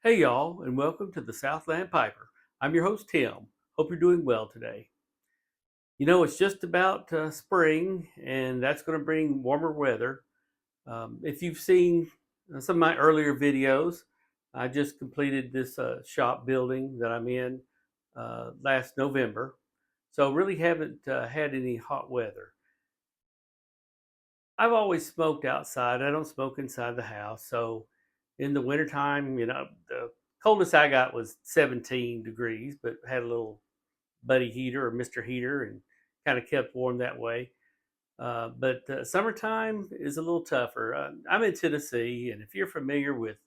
Hey y'all, and welcome to the Southland Piper. I'm your host Tim. Hope you're doing well today. It's just about spring, and that's going to bring warmer weather. If you've seen some of my earlier videos, I just completed this shop building that I'm in last November, so really haven't had any hot weather. I've always smoked outside. I don't smoke inside the house. So in the wintertime, the coldest I got was 17 degrees, but had a little buddy heater or Mr. Heater and kind of kept warm that way. But summertime is a little tougher. I'm in Tennessee, and if you're familiar with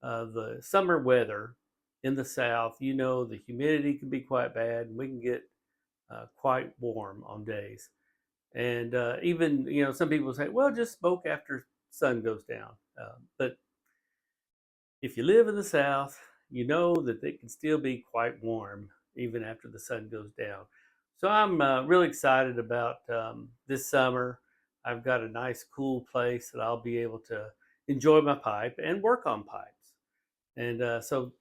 the summer weather in the South, you know the humidity can be quite bad, and we can get quite warm on days. And even some people say, well, just smoke after sun goes down. But if you live in the South, you know that it can still be quite warm even after the sun goes down. So I'm really excited about this summer. I've got a nice, cool place that I'll be able to enjoy my pipe and work on pipes. And so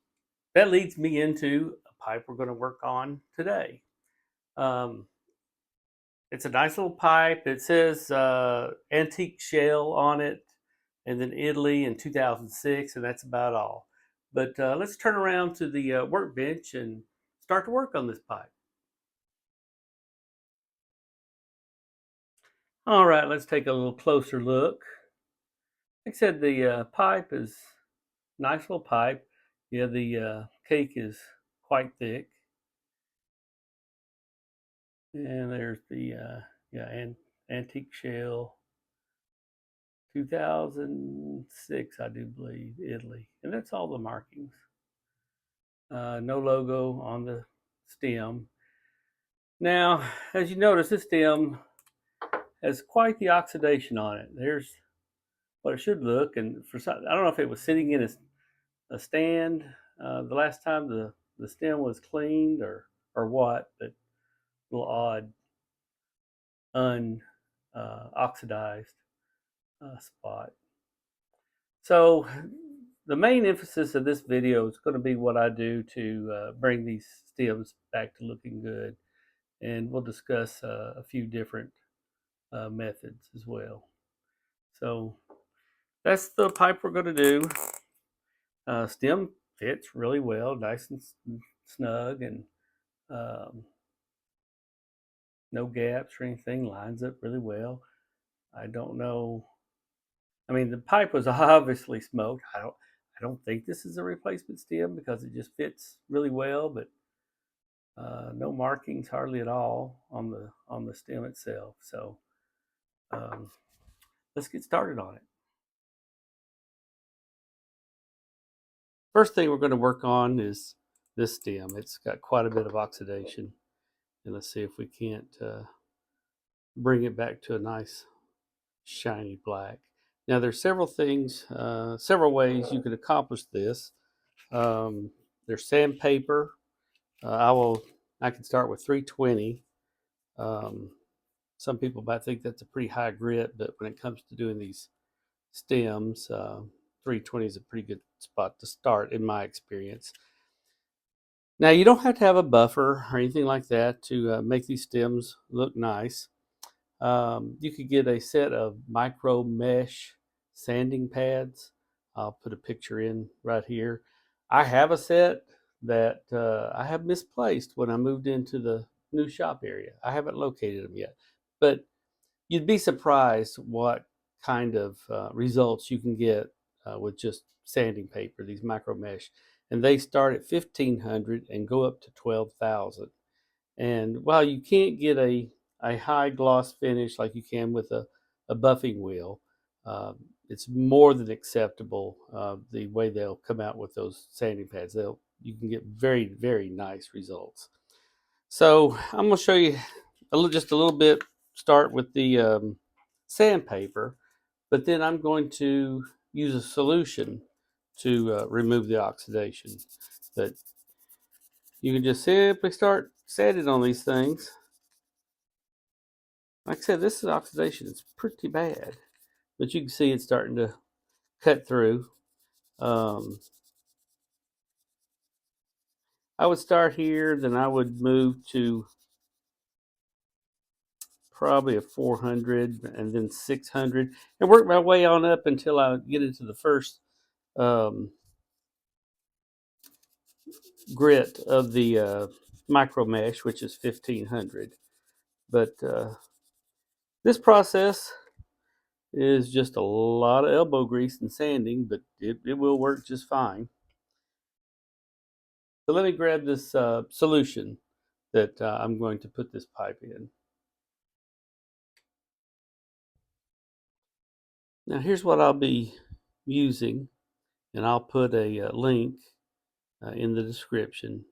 that leads me into a pipe we're going to work on today. Um, it's a nice little pipe. It says antique shell on it, and then Italy in 2006, and that's about all. But let's turn around to the workbench and start to work on this pipe. All right, let's take a little closer look. Like I said, the pipe is a nice little pipe. Yeah, the cake is quite thick, and there's the antique shell 2006, I do believe, Italy. And that's all the markings. No logo on the stem. Now, as you notice, this stem has quite the oxidation on it. There's what it should look, and for some, I don't know if it was sitting in a stand the last time the stem was cleaned or what, but a little odd, unoxidized spot. So the main emphasis of this video is going to be what I do to bring these stems back to looking good. And we'll discuss a few different methods as well. So that's the pipe we're going to do. Stem fits really well, nice and snug, and um, no gaps or anything, lines up really well. I don't know. I mean, the pipe was obviously smoked. I don't think this is a replacement stem because it just fits really well, but no markings hardly at all on the stem itself. So um, let's get started on it. First thing we're going to work on is this stem. It's got quite a bit of oxidation, and let's see if we can't bring it back to a nice shiny black. Now there's several things, several ways you could accomplish this. There's sandpaper. I can start with 320. Um, some people might think that's a pretty high grit, but when it comes to doing these stems, 320 is a pretty good spot to start, in my experience. Now, you don't have to have a buffer or anything like that to make these stems look nice. You could get a set of micro mesh sanding pads. I'll put a picture in right here. I have a set that I have misplaced when I moved into the new shop area. I haven't located them yet, but you'd be surprised what kind of results you can get with just sanding paper, these micro mesh. And they start at 1,500 and go up to 12,000. And while you can't get a high gloss finish like you can with a buffing wheel, it's more than acceptable the way they'll come out with those sanding pads. You can get very, very nice results. So I'm going to show you just a little bit. Start with the sandpaper, but then I'm going to use a solution to remove the oxidation. But you can just simply start sanding on these things. Like I said, this is oxidation. It's pretty bad, but you can see it's starting to cut through. Um, I would start here, then I would move to probably a 400 and then 600 and work my way on up until I get into the first grit of the micro mesh, which is 1500. But this process is just a lot of elbow grease and sanding, but it will work just fine. So let me grab this solution that I'm going to put this pipe in. Now here's what I'll be using, and I'll put a link in the description.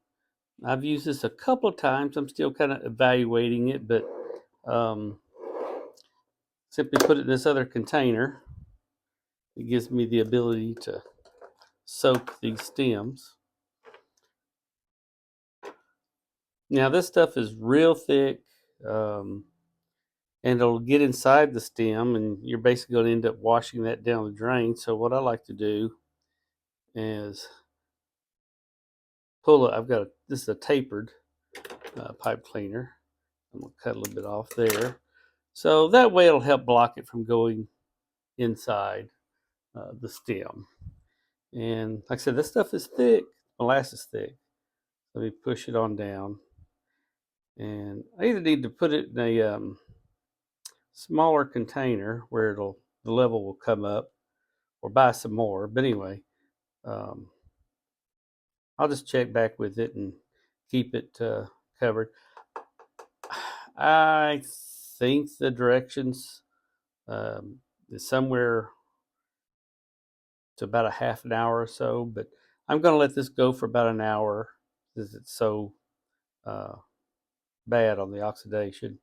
I've used this a couple of times. I'm still kind of evaluating it, but simply put it in this other container. It gives me the ability to soak these stems. Now this stuff is real thick, and it'll get inside the stem, and you're basically going to end up washing that down the drain. So what I like to do is pull it. This is a tapered pipe cleaner. I'm going to cut a little bit off there. So that way it'll help block it from going inside the stem. And like I said, this stuff is thick, molasses thick. Let me push it on down. And I either need to put it in a smaller container where the level will come up, or buy some more. But anyway, I'll just check back with it and keep it covered. I think the directions is somewhere to about a half an hour or so, but I'm going to let this go for about an hour because it's so bad on the oxidation,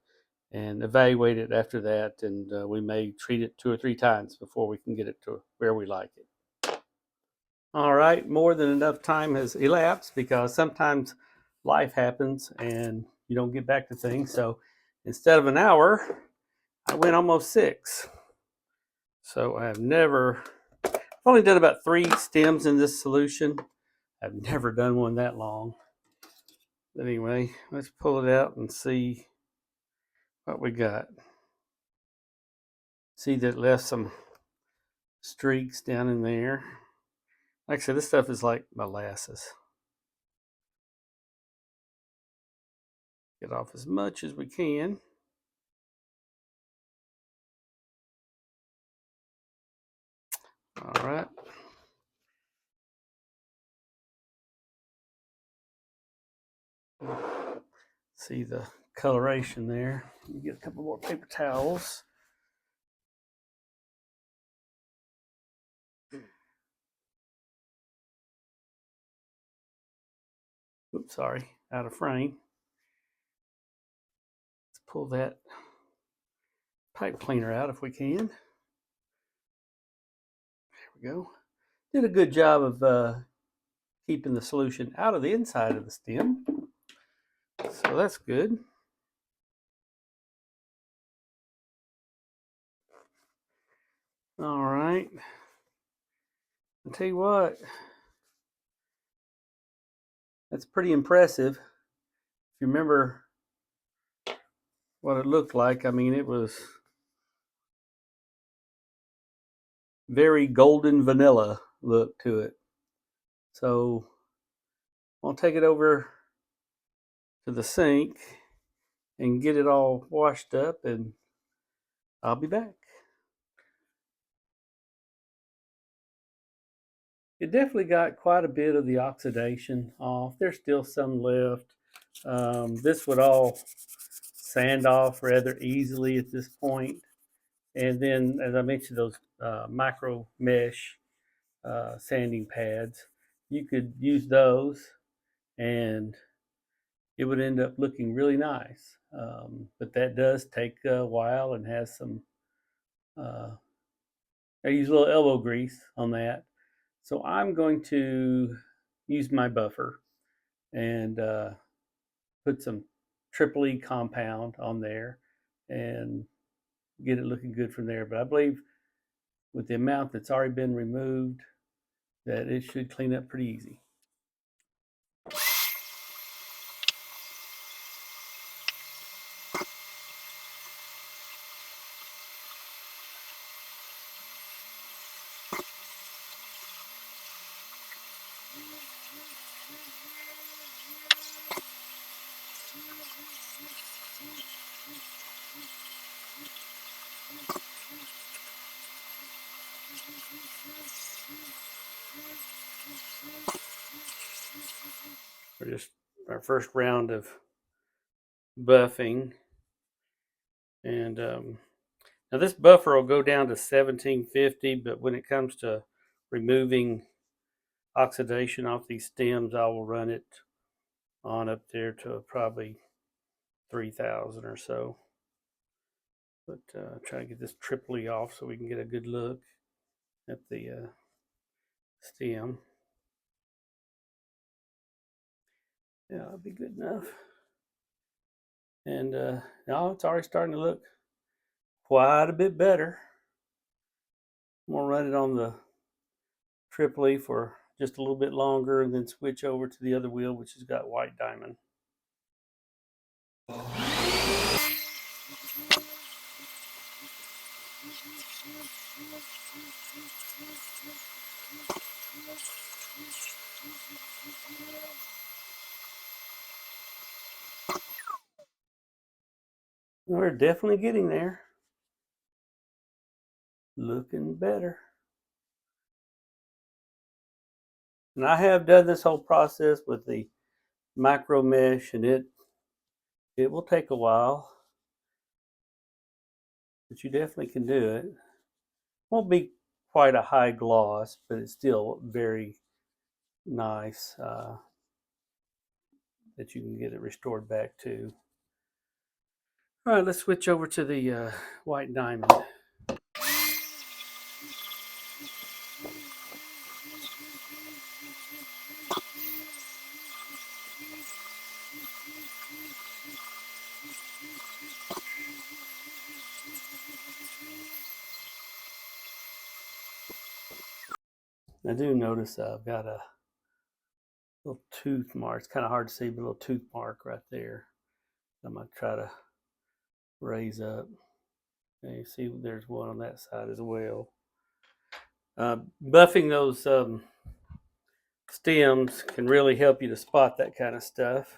and evaluate it after that, and we may treat it 2 or 3 times before we can get it to where we like it. All right, more than enough time has elapsed because sometimes life happens and you don't get back to things. So instead of an hour, I went almost 6. So I've only done about 3 stems in this solution. I've never done one that long. But anyway, let's pull it out and see what we got. See that it left some streaks down in there. Like I said, this stuff is like molasses. Get off as much as we can. All right. See the coloration there. Get a couple more paper towels. Oops, sorry, out of frame. Let's pull that pipe cleaner out if we can. There we go. Did a good job of keeping the solution out of the inside of the stem. So that's good. All right. I'll tell you what, that's pretty impressive. If you remember what it looked like, I mean, it was very golden vanilla look to it. So I'll take it over to the sink and get it all washed up, and I'll be back. It definitely got quite a bit of the oxidation off. There's still some left. This would all sand off rather easily at this point. And then, as I mentioned, those micro mesh sanding pads, you could use those and it would end up looking really nice. But that does take a while and has some, I use a little elbow grease on that. So I'm going to use my buffer and put some triple E compound on there and get it looking good from there. But I believe with the amount that's already been removed, that it should clean up pretty easy. We're just our first round of buffing, and now this buffer will go down to 1750, but when it comes to removing oxidation off these stems, I will run it on up there to probably 3000 or so. But try to get this triply off so we can get a good look at the stem. Yeah, that'll be good enough. And now it's already starting to look quite a bit better. I'm gonna run it on the triply for just a little bit longer and then switch over to the other wheel, which has got white diamond. We're definitely getting there. Looking better. And I have done this whole process with the micro mesh, and it will take a while, but you definitely can do it. Won't be quite a high gloss, but it's still very nice that you can get it restored back to. All right, let's switch over to the white diamond. I do notice I've got a little tooth mark. It's kind of hard to see, but a little tooth mark right there. I'm going to try to raise up. And you see there's one on that side as well. Buffing those stems can really help you to spot that kind of stuff.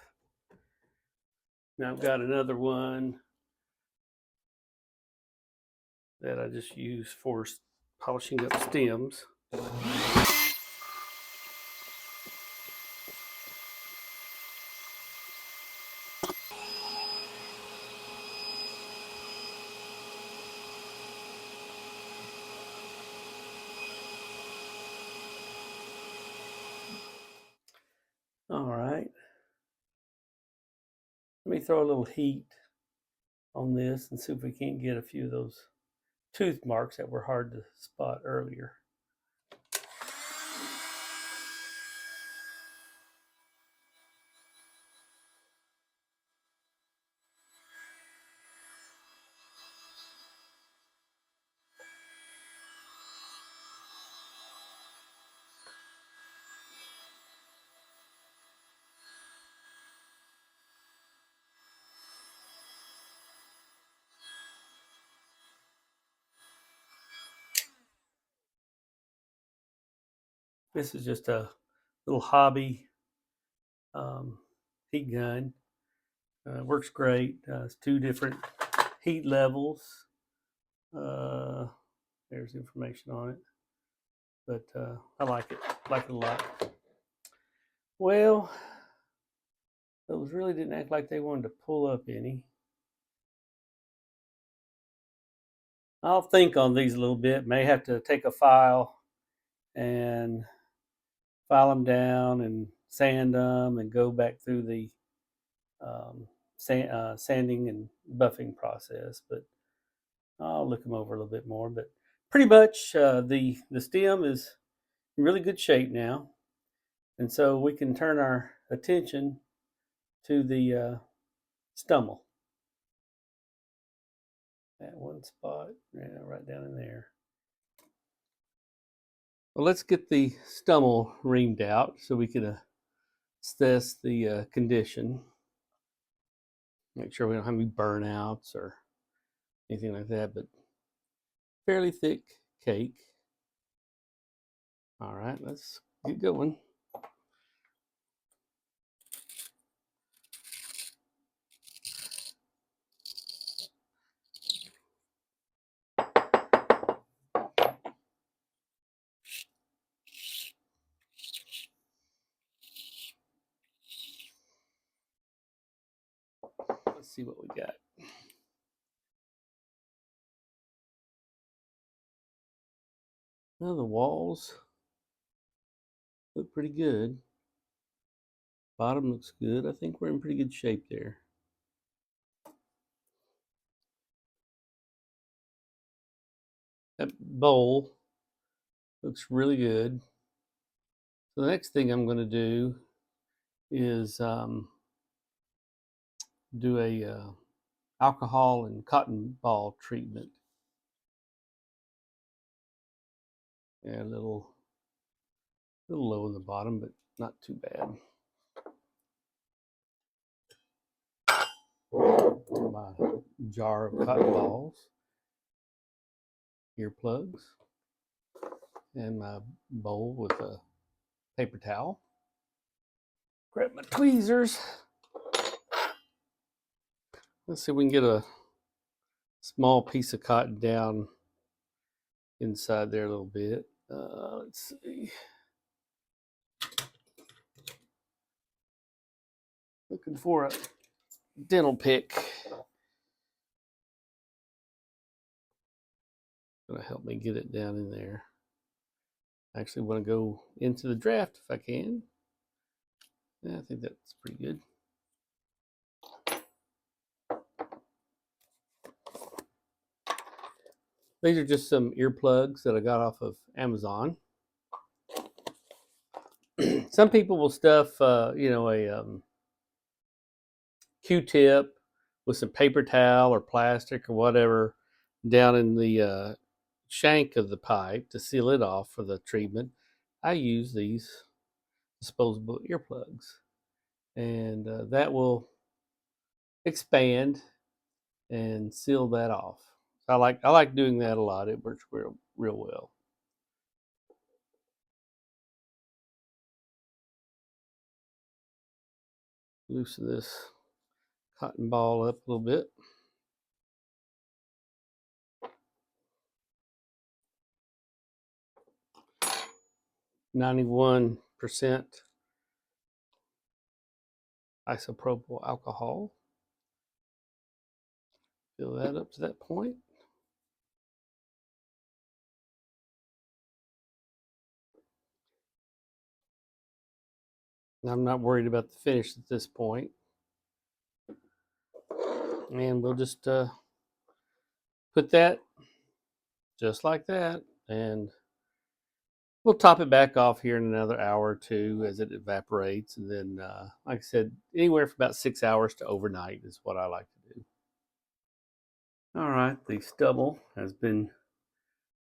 Now I've got another one that I just use for polishing up stems. All right. Let me throw a little heat on this and see if we can't get a few of those tooth marks that were hard to spot earlier. This is just a little hobby heat gun. Works great. It's two different heat levels. There's information on it, but I like it. Like it a lot. Well, those really didn't act like they wanted to pull up any. I'll think on these a little bit. May have to take a file and file them down and sand them and go back through the sanding and buffing process. But I'll look them over a little bit more. But pretty much the stem is in really good shape now. And so we can turn our attention to the stummel. That one spot, yeah, right down in there. Well, let's get the stummel reamed out so we can assess the condition. Make sure we don't have any burnouts or anything like that, but fairly thick cake. All right, let's get going. see what we got. Well, the walls look pretty good. Bottom looks good. I think we're in pretty good shape there. That bowl looks really good. So the next thing I'm going to do is do a alcohol and cotton ball treatment. Yeah, a little low in the bottom, but not too bad. My jar of cotton balls, earplugs, and my bowl with a paper towel. Grab my tweezers. Let's see if we can get a small piece of cotton down inside there a little bit. Let's see. Looking for a dental pick. Gonna help me get it down in there. I actually want to go into the draft if I can. Yeah, I think that's pretty good. These are just some earplugs that I got off of Amazon. Some people will stuff, a Q-tip with some paper towel or plastic or whatever down in the shank of the pipe to seal it off for the treatment. I use these disposable earplugs, and that will expand and seal that off. I like doing that a lot. It works real well. Loosen this cotton ball up a little bit. (91% isopropyl alcohol). Fill that up to that point. I'm not worried about the finish at this point. And we'll just put that just like that, and we'll top it back off here in another hour or two as it evaporates. And then, like I said, anywhere from about 6 hours to overnight is what I like to do. All right, the stubble has been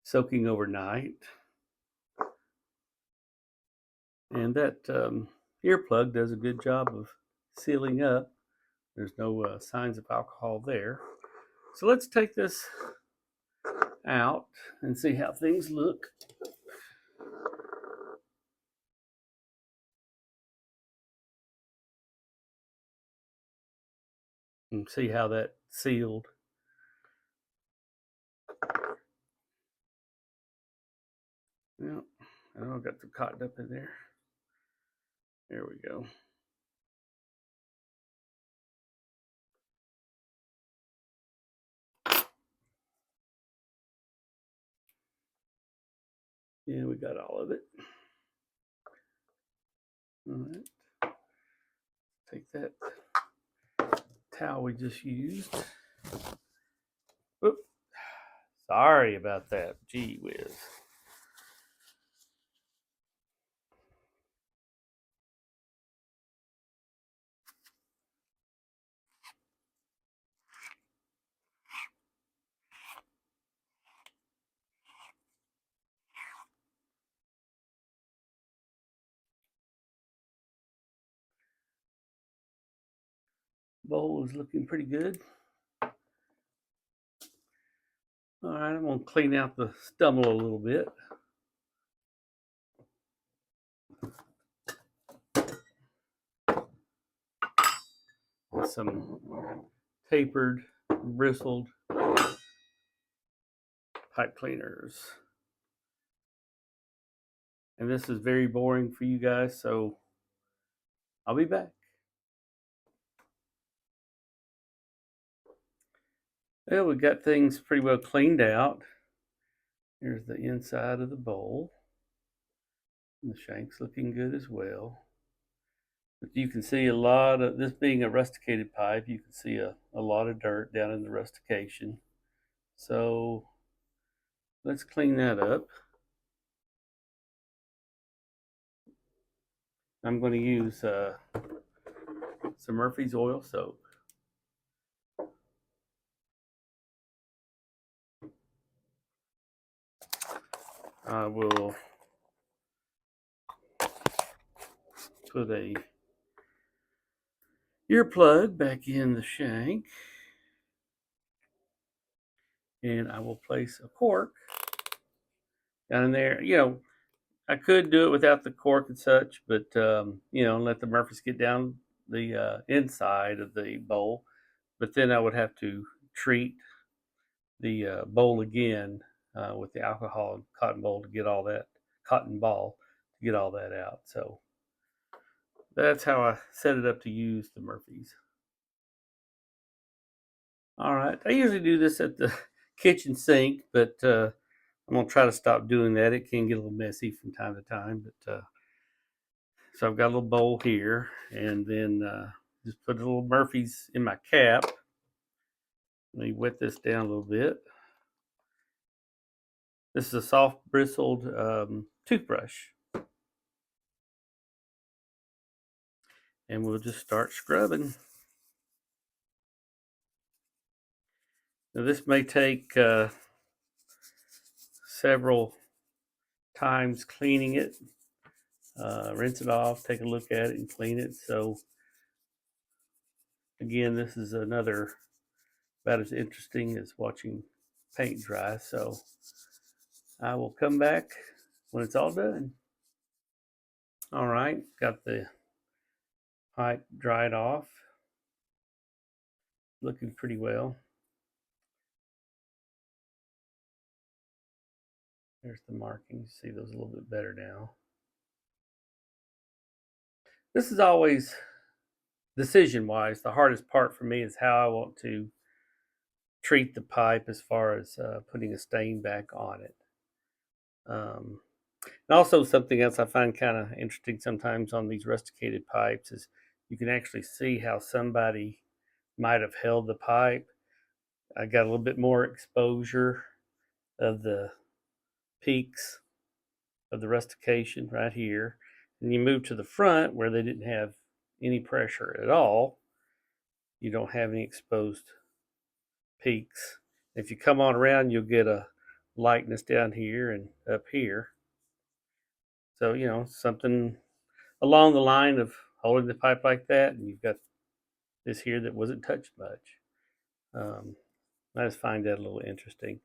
soaking overnight. And that earplug does a good job of sealing up. There's no signs of alcohol there. So let's take this out and see how things look. And see how that sealed. Yeah, I don't got some cotton up in there. There we go. Yeah, we got all of it. All right. Take that towel we just used. Oop. Sorry about that. Gee whiz. Bowl is looking pretty good. All right, I'm going to clean out the stubble a little bit. With some tapered, bristled pipe cleaners. And this is very boring for you guys, so I'll be back. Well, we got things pretty well cleaned out. Here's the inside of the bowl. The shank's looking good as well. But you can see a lot of, this being a rusticated pipe, you can see a lot of dirt down in the rustication. So let's clean that up. I'm going to use some Murphy's oil soap. I will put a earplug back in the shank, and I will place a cork down in there. I could do it without the cork and such, but let the Murphys get down the inside of the bowl. But then I would have to treat the bowl again with the alcohol and cotton ball to get all that out. So that's how I set it up to use the Murphys. All right, I usually do this at the kitchen sink, but I'm gonna try to stop doing that. It can get a little messy from time to time, but so I've got a little bowl here, and then just put a little Murphy's in my cap. Let me wet this down a little bit. This is a soft bristled toothbrush, and we'll just start scrubbing. Now this may take several times cleaning it. Rinse it off, take a look at it, and clean it. So again, this is another about as interesting as watching paint dry. So I will come back when it's all done. All right, got the pipe dried off, looking pretty well. There's the markings. See those a little bit better now. This is always, decision wise, the hardest part for me is how I want to treat the pipe as far as putting a stain back on it. And also, something else I find kind of interesting sometimes on these rusticated pipes is you can actually see how somebody might have held the pipe. I got a little bit more exposure of the peaks of the rustication right here. And you move to the front where they didn't have any pressure at all. You don't have any exposed peaks. If you come on around, you'll get a lightness down here and up here. So, something along the line of holding the pipe like that, and you've got this here that wasn't touched much. Um, I just find that a little interesting.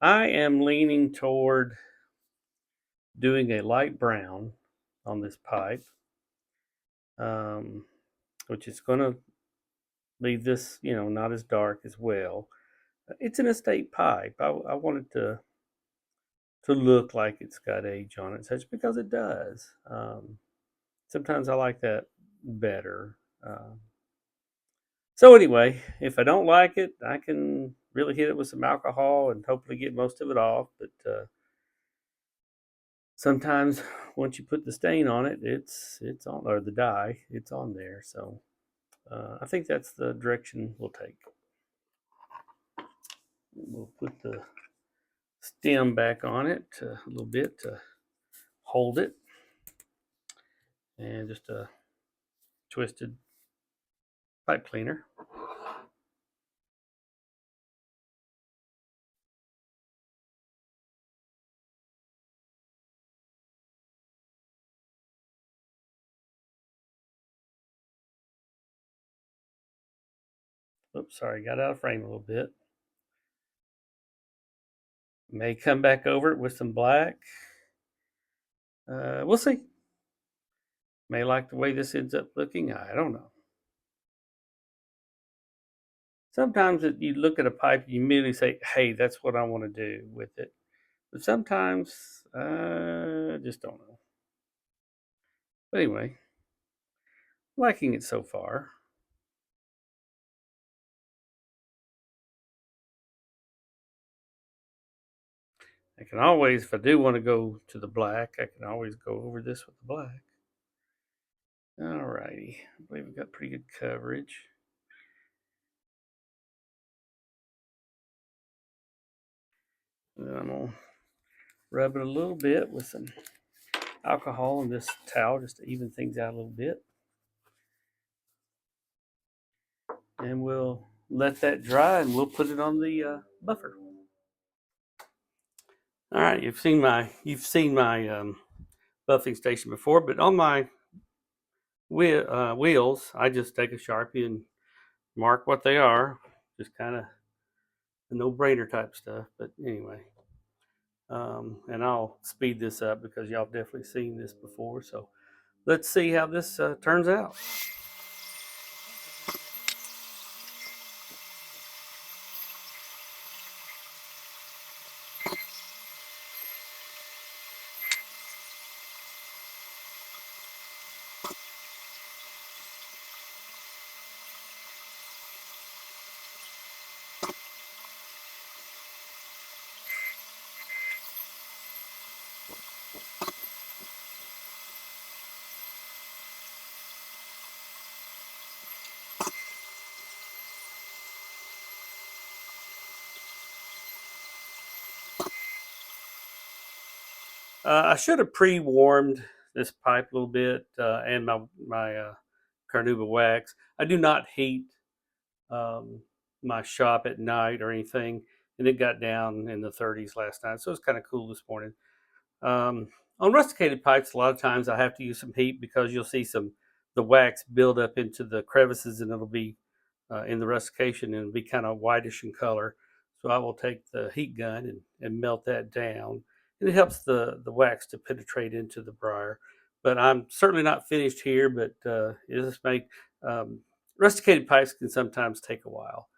I am leaning toward doing a light brown on this pipe, which is going to leave this, not as dark as well. It's an estate pipe. I want it to look like it's got age on it, such because it does. Sometimes I like that better. So anyway, if I don't like it, I can really hit it with some alcohol and hopefully get most of it off. But sometimes once you put the stain on it, it's on, or the dye, it's on there. So I think that's the direction we'll take. We'll put the stem back on it a little bit to hold it, and just a twisted pipe cleaner. Oops, sorry, got out of frame a little bit. May come back over it with some black. We'll see. May like the way this ends up looking. I don't know. Sometimes you look at a pipe, you immediately say, "Hey, that's what I want to do with it." But sometimes, I just don't know. But anyway, liking it so far. I can always, if I do want to go to the black, I can always go over this with the black. Alrighty, I believe we've got pretty good coverage. And then I'm gonna rub it a little bit with some alcohol in this towel just to even things out a little bit. And we'll let that dry and we'll put it on the buffer. All right, you've seen my buffing station before, but on my wheels, I just take a Sharpie and mark what they are. Just kind of a no-brainer type stuff. But anyway, and I'll speed this up because y'all have definitely seen this before. So let's see how this turns out. I should have pre-warmed this pipe a little bit and my carnauba wax. I do not heat um, my shop at night or anything, and it got down in the 30s last night, so it's kind of cool this morning. Um, on rusticated pipes, a lot of times I have to use some heat because you'll see the wax build up into the crevices, and it'll be in the rustication, and it'll be kind of whitish in color. So I will take the heat gun and melt that down, and it helps the wax to penetrate into the briar. But I'm certainly not finished here. But it just make um, rusticated pipes can sometimes take a while.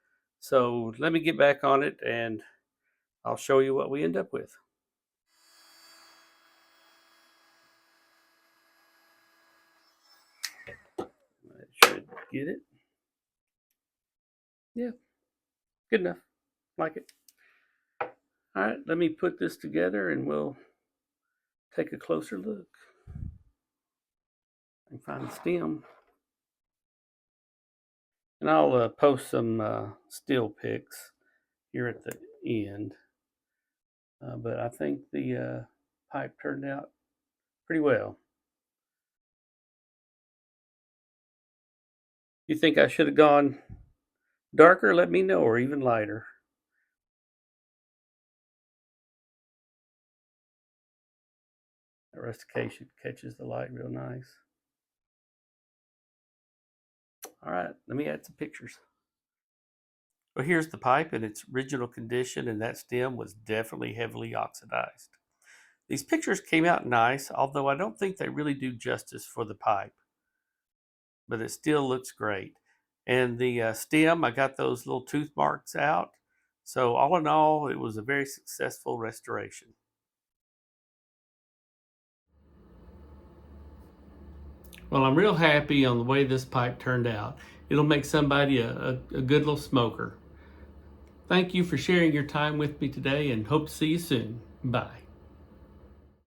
So let me get back on it, and I'll show you what we end up with. That should get it. Yeah, good enough. Like it. All right, let me put this together and we'll take a closer look and find the stem. And I'll post some still pics here at the end. But I think the pipe turned out pretty well. You think I should have gone darker? Let me know, or even lighter. That rustication catches the light real nice. All right, let me add some pictures. Well, here's the pipe in its original condition, and that stem was definitely heavily oxidized. These pictures came out nice, although I don't think they really do justice for the pipe, but it still looks great. And the stem, I got those little tooth marks out. So all in all, it was a very successful restoration. Well, I'm real happy on the way this pipe turned out. It'll make somebody a good little smoker. Thank you for sharing your time with me today and hope to see you soon. Bye.